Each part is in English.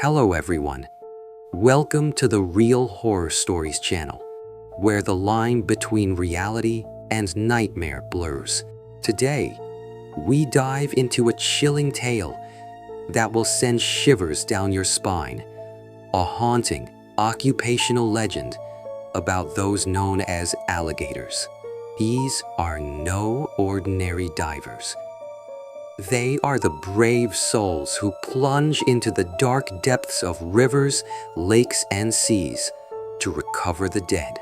Hello everyone. Welcome to the Real Horror Stories channel, where the line between reality and nightmare blurs. Today, we dive into a chilling tale that will send shivers down your spine. A haunting, occupational legend about those known as alligators. These are no ordinary divers. They are the brave souls who plunge into the dark depths of rivers, lakes, and seas to recover the dead.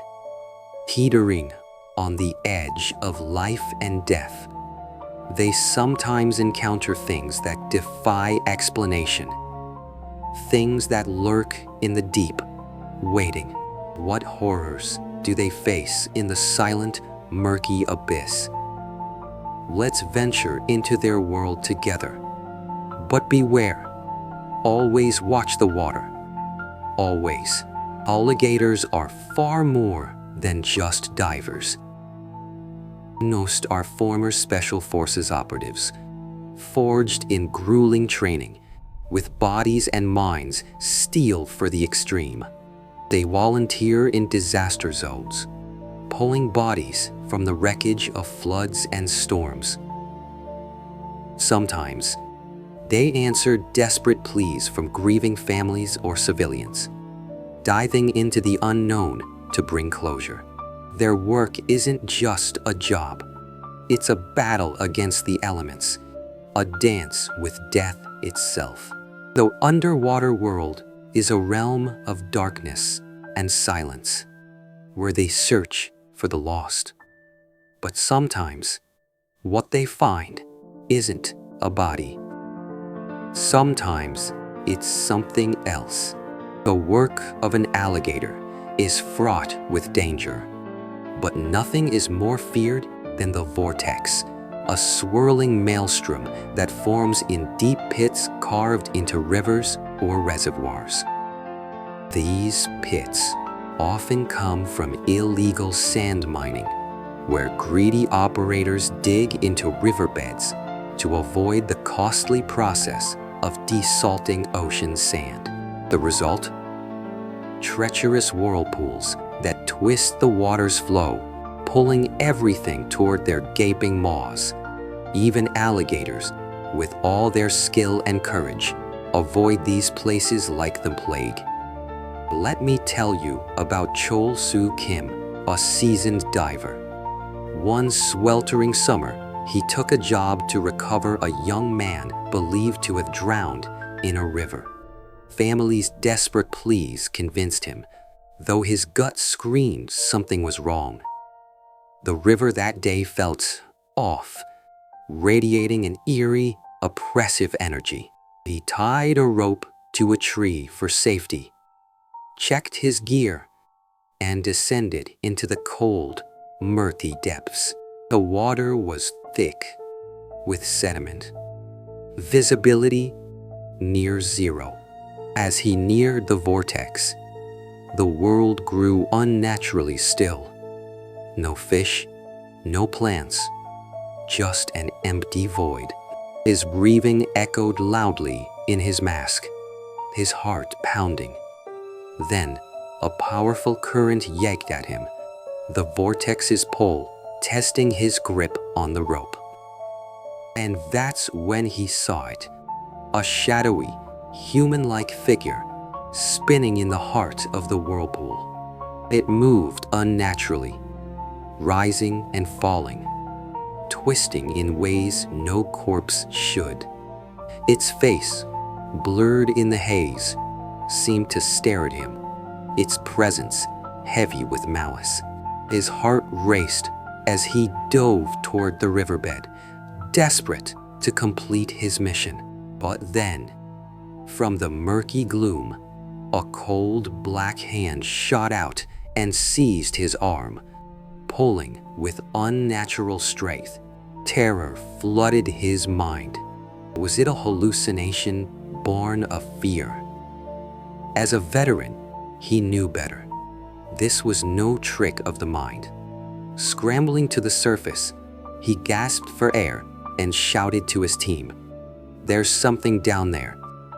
Teetering on the edge of life and death, they sometimes encounter things that defy explanation. Things that lurk in the deep, waiting. What horrors do they face in the silent, murky abyss? Let's venture into their world together. But beware, always watch the water. Always. Alligators are far more than just divers. Most are former Special Forces operatives, forged in grueling training, with bodies and minds steeled for the extreme. They volunteer in disaster zones, pulling bodies from the wreckage of floods and storms. Sometimes, they answer desperate pleas from grieving families or civilians, diving into the unknown to bring closure. Their work isn't just a job. It's a battle against the elements, a dance with death itself. The underwater world is a realm of darkness and silence, where they search for the lost. But sometimes, what they find isn't a body. Sometimes, it's something else. The work of an alligator is fraught with danger, but nothing is more feared than the vortex, a swirling maelstrom that forms in deep pits carved into rivers or reservoirs. These pits often come from illegal sand mining, where greedy operators dig into riverbeds to avoid the costly process of desalting ocean sand. The result? Treacherous whirlpools that twist the water's flow, pulling everything toward their gaping maws. Even alligators, with all their skill and courage, avoid these places like the plague. Let me tell you about Chol Soo Kim, a seasoned diver. One sweltering summer, he took a job to recover a young man believed to have drowned in a river. Family's desperate pleas convinced him, though his gut screamed something was wrong. The river that day felt off, radiating an eerie, oppressive energy. He tied a rope to a tree for safety, checked his gear, and descended into the cold, murky depths. The water was thick with sediment. Visibility near zero. As he neared the vortex, the world grew unnaturally still. No fish, no plants, just an empty void. His breathing echoed loudly in his mask, his heart pounding. Then, a powerful current yanked at him, the vortex's pull testing his grip on the rope. And that's when he saw it, a shadowy, human-like figure spinning in the heart of the whirlpool. It moved unnaturally, rising and falling, twisting in ways no corpse should. Its face, blurred in the haze, seemed to stare at him, its presence heavy with malice. His heart raced as he dove toward the riverbed, desperate to complete his mission. But then, from the murky gloom, a cold black hand shot out and seized his arm, pulling with unnatural strength. Terror flooded his mind. Was it a hallucination born of fear? As a veteran, he knew better. This was no trick of the mind. Scrambling to the surface, he gasped for air and shouted to his team, "There's something down there.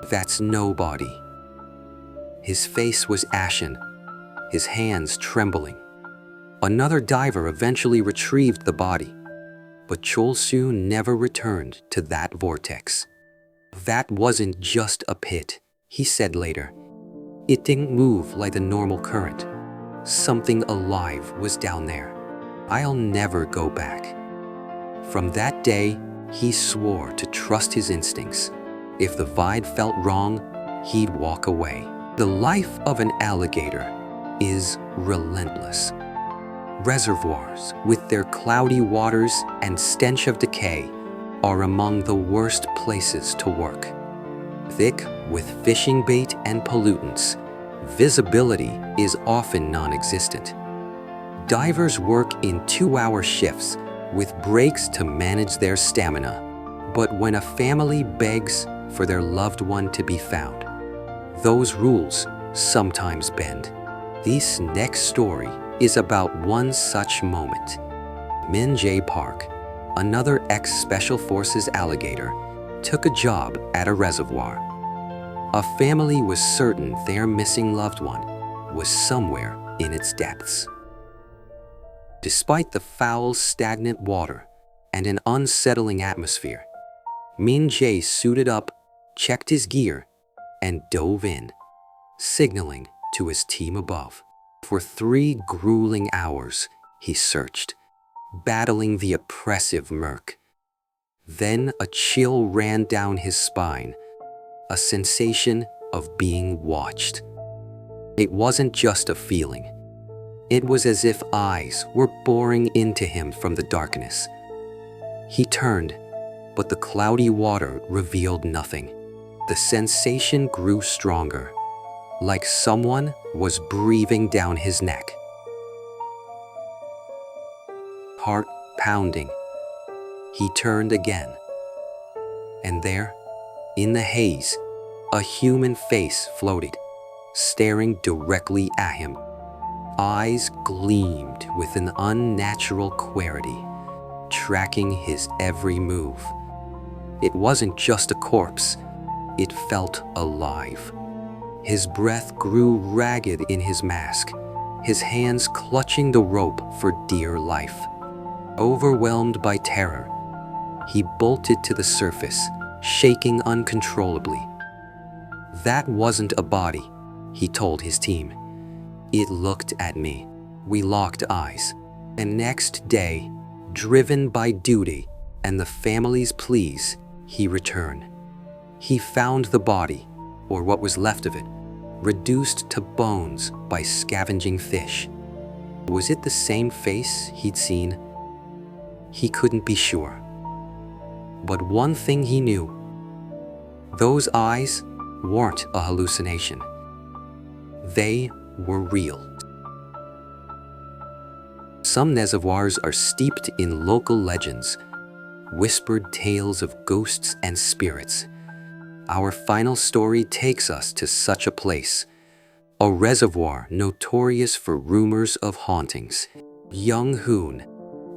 That's no body." His face was ashen, his hands trembling. Another diver eventually retrieved the body, but Chol-soo never returned to that vortex. That wasn't just a pit, he said later. It didn't move like the normal current. Something alive was down there. I'll never go back. From that day, he swore to trust his instincts. If the vibe felt wrong, he'd walk away. The life of an alligator is relentless. Reservoirs, with their cloudy waters and stench of decay, are among the worst places to work. Thick with fishing bait and pollutants, visibility is often non-existent. Divers work in 2-hour shifts with breaks to manage their stamina. But when a family begs for their loved one to be found, those rules sometimes bend. This next story is about one such moment. Min Jae Park, another ex-Special Forces alligator, took a job at a reservoir. A family was certain their missing loved one was somewhere in its depths. Despite the foul, stagnant water and an unsettling atmosphere, Min Jae suited up, checked his gear, and dove in, signaling to his team above. For 3 grueling hours, he searched, battling the oppressive murk. Then a chill ran down his spine, a sensation of being watched. It wasn't just a feeling. It was as if eyes were boring into him from the darkness. He turned, but the cloudy water revealed nothing. The sensation grew stronger, like someone was breathing down his neck. Heart pounding, he turned again. And there, in the haze, a human face floated, staring directly at him. Eyes gleamed with an unnatural clarity, tracking his every move. It wasn't just a corpse, it felt alive. His breath grew ragged in his mask, his hands clutching the rope for dear life. Overwhelmed by terror, he bolted to the surface, shaking uncontrollably. That wasn't a body, he told his team. It looked at me. We locked eyes. And next day, driven by duty and the family's pleas, he returned. He found the body, or what was left of it, reduced to bones by scavenging fish. Was it the same face he'd seen? He couldn't be sure. But one thing he knew: those eyes weren't a hallucination. They were real. Some reservoirs are steeped in local legends, whispered tales of ghosts and spirits. Our final story takes us to such a place, a reservoir notorious for rumors of hauntings. Young Hoon,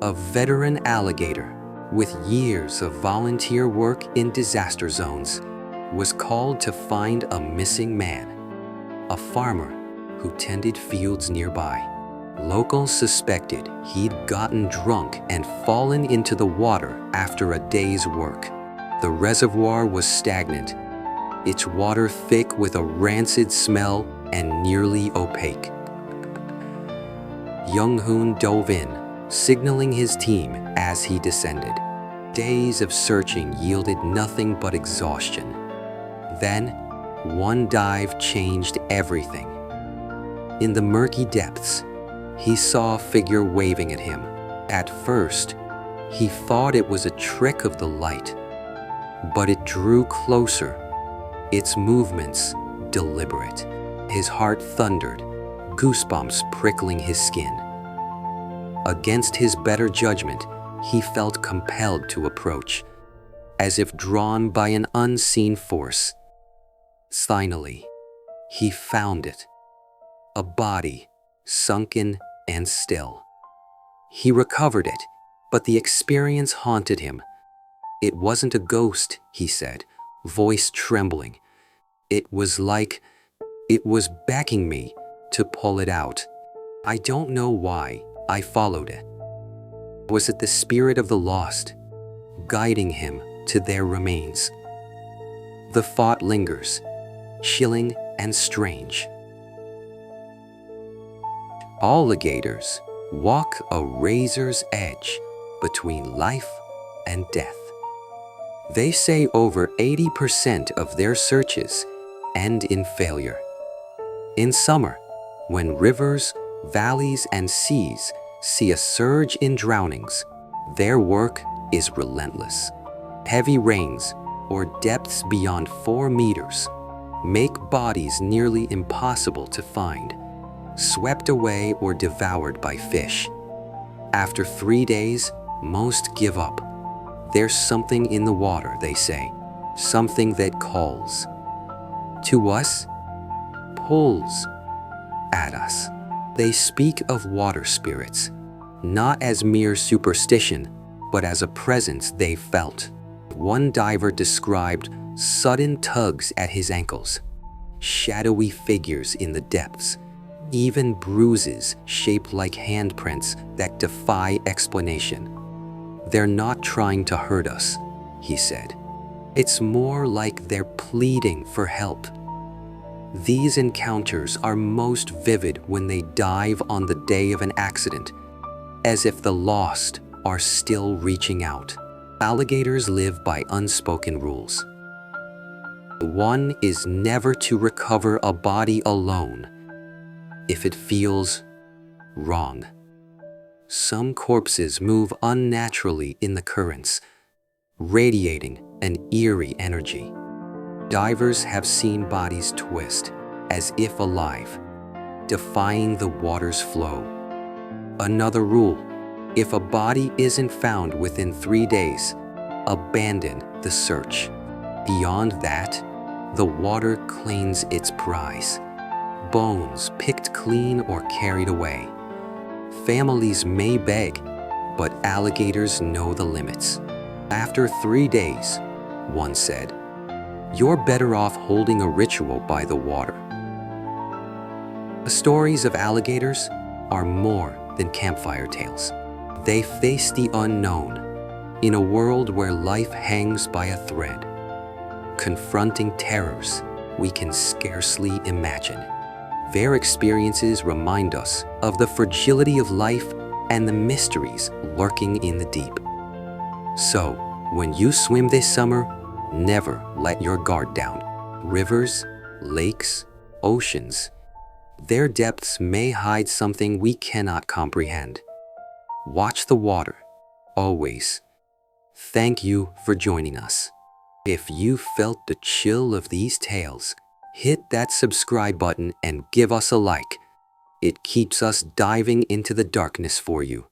a veteran alligator with years of volunteer work in disaster zones, was called to find a missing man, a farmer who tended fields nearby. Locals suspected he'd gotten drunk and fallen into the water after a day's work. The reservoir was stagnant, its water thick with a rancid smell and nearly opaque. Young Hoon dove in, signaling his team as he descended. Days of searching yielded nothing but exhaustion. Then, one dive changed everything. In the murky depths, he saw a figure waving at him. At first, he thought it was a trick of the light, but it drew closer, its movements deliberate. His heart thundered, goosebumps prickling his skin. Against his better judgment, he felt compelled to approach, as if drawn by an unseen force. Finally, he found it, a body, sunken and still. He recovered it, but the experience haunted him. It wasn't a ghost, he said, voice trembling. It was like It was beckoning me to pull it out. I don't know why I followed it. Was it the spirit of the lost, guiding him to their remains? The thought lingers, chilling and strange. Alligators walk a razor's edge between life and death. They say over 80% of their searches end in failure. In summer, when rivers, valleys, and seas see a surge in drownings, their work is relentless. Heavy rains, or depths beyond 4 meters, make bodies nearly impossible to find, swept away or devoured by fish. After 3 days, most give up. There's something in the water, they say, something that calls. To us, pulls at us. They speak of water spirits, not as mere superstition, but as a presence they felt. One diver described sudden tugs at his ankles, shadowy figures in the depths, even bruises shaped like handprints that defy explanation. They're not trying to hurt us, he said. It's more like they're pleading for help. These encounters are most vivid when they dive on the day of an accident, as if the lost are still reaching out. Alligators live by unspoken rules. One is never to recover a body alone if it feels wrong. Some corpses move unnaturally in the currents, radiating an eerie energy. Divers have seen bodies twist as if alive, defying the water's flow. Another rule: if a body isn't found within 3 days, abandon the search. Beyond that, the water claims its prize. Bones picked clean or carried away. Families may beg, but alligators know the limits. After 3 days, one said, you're better off holding a ritual by the water. The stories of alligators are more than campfire tales. They face the unknown in a world where life hangs by a thread, confronting terrors we can scarcely imagine. Their experiences remind us of the fragility of life and the mysteries lurking in the deep. So, when you swim this summer, never let your guard down. Rivers, lakes, oceans, their depths may hide something we cannot comprehend. Watch the water, always. Thank you for joining us. If you felt the chill of these tales, hit that subscribe button and give us a like. It keeps us diving into the darkness for you.